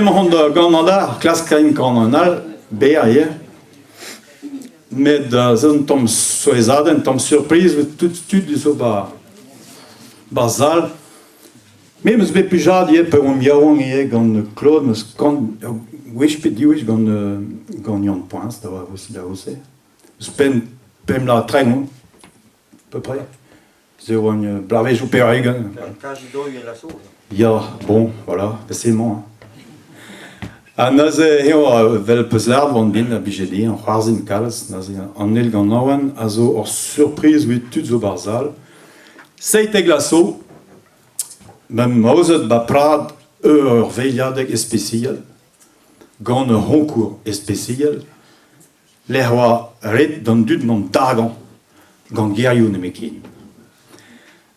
de Canada, klaskring kanonal, BAE. Met zo'n tom soezaden, tom surprise, tout de suite zo basal. Mais je vais plus jamais pour un miawang et gant Claude, mais quand wish pe diwish gant yon points, ça va aussi là aussi. Je pem la train, à peu près. C'est un blavage ou périgan. Ja, bon, voilà, c'est moi. A naze eo vel peuzlard vant bin a bijedi, an c'hoarzin kalz, naze an el gant naouan, a zo ur surprise wet tud zo barzal. Seit e glaso, mem maouzet ba prad ur veiliadeg especial, gant ur honkour especial, le oa ret d'an dud mant dagan, gant gerioù nemekin.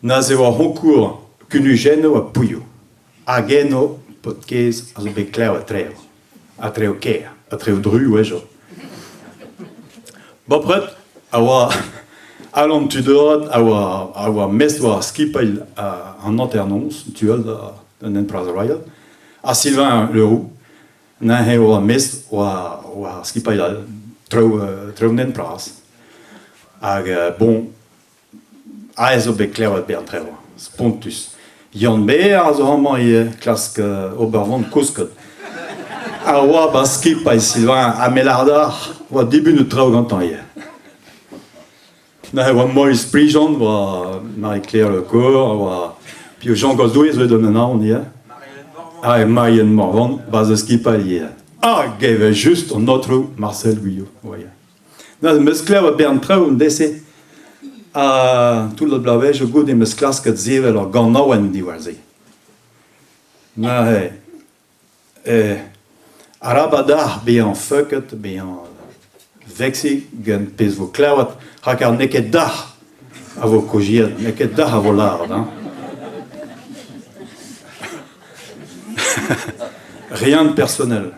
Naze oa honkour kunugeno a pouio, a geno podkez a zo bet klev a treo. A treo kea, a treo dru, ouais, jo. Ba pret, a oa alon tudorad, a oa mest oa skipail an anternons, tuol an enpraz royal, a Sylvain Leroux, na he oa mest oa skipail treo nenpraz. Hag, bon, a ez o bet klev a bet treo, spontus. Jan beer a zo hamman e klask obervant koskot. A oa ba skip a Sylvain a melardar oa debut ne traoù gantan ye. Na oa Maurice Prijon oa Marie-Claire Lecor oa pio Jean Gozdouez oa don an aon ye. A Marianne Morvan ba zo skip a ye. A geve just an otro Marcel Guyot. Na meus klev a bern traoù un dese. A tout le blavej o gout e meus klasket zevel ar gant naouan diwar-se. Na arabadar be an fucket, be an vexi, gant pez vo klawat, rak ar neket dar a vo kojiet, neket dar a vo lard. Rien de personnel.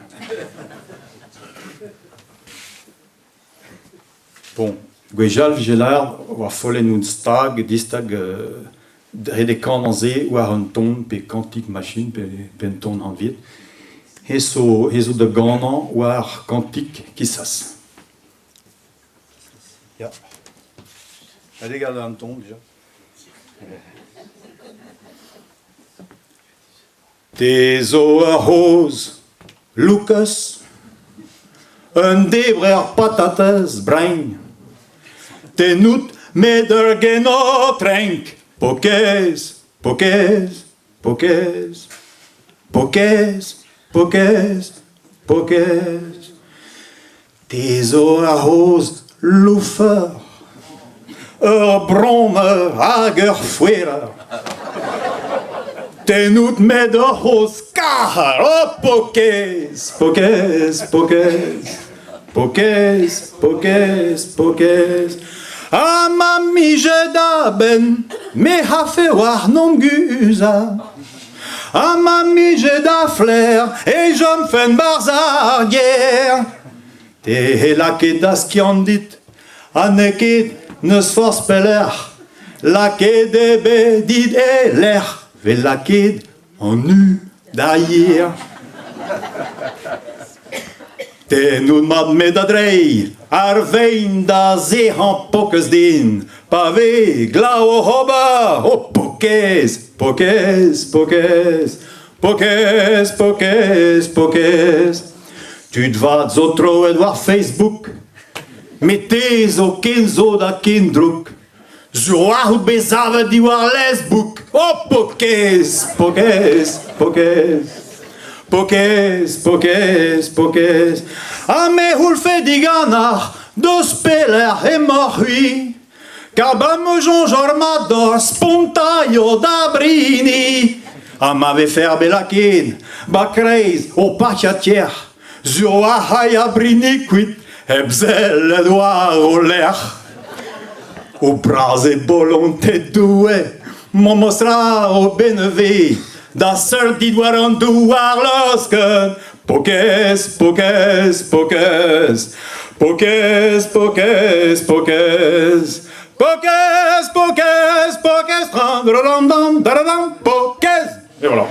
Bon, gwejal vigelard, oa follen un stag, distag redekant an ze, oa un ton, pe kantik machine, pe un ton an viet. Hezo de ganan war kantik kisas. Ja. Allez, regarde un ton déjà. Tezo a hoz, Lucas, un debrer patates brain, tenout meder geno trenk, pokez, pokez, pokez, pokez. Pokez, pokez, tezo a hoz loufer, brommer hag fouerer, tenout med hoz kahar, pokez, pokez, pokez, pokez, pokez, pokez, a ma mijeda ben, me ha fe war non guza. A ma mije da flair, e jom fen barzar guerre. Te la ket da skiandit, a neket neus force peler, la ket e bedid e l'air, ve la ket an nu da yer. Te nou mad med a drei, ar vein da ze han pokez din, pa ve gla o hoba, o pokez, pokez, pokez, pokez, pokez, pokez. Tu dvat zo troet war Facebook, mete zo ken zo da ken druk, zo ar bezavet di war lesbook, o pokez, pokez, pokez. Pokez, pokez, pokez. A me hulfe diganar, dos peler e morhui, car ba me jonjor mador spontaio da brini. A ma ve fer belakin, ba kreiz o patiatier, zo a hai a brini quit, e bzel e doar o l'air. O bras e bolon te doue, mo mostra o beneve, da seul dit war an douar losken. Pokez, pokez, pokez. Pokez, pokez, pokez. Pokez, pokez, pokez. Pokez. Et voilà.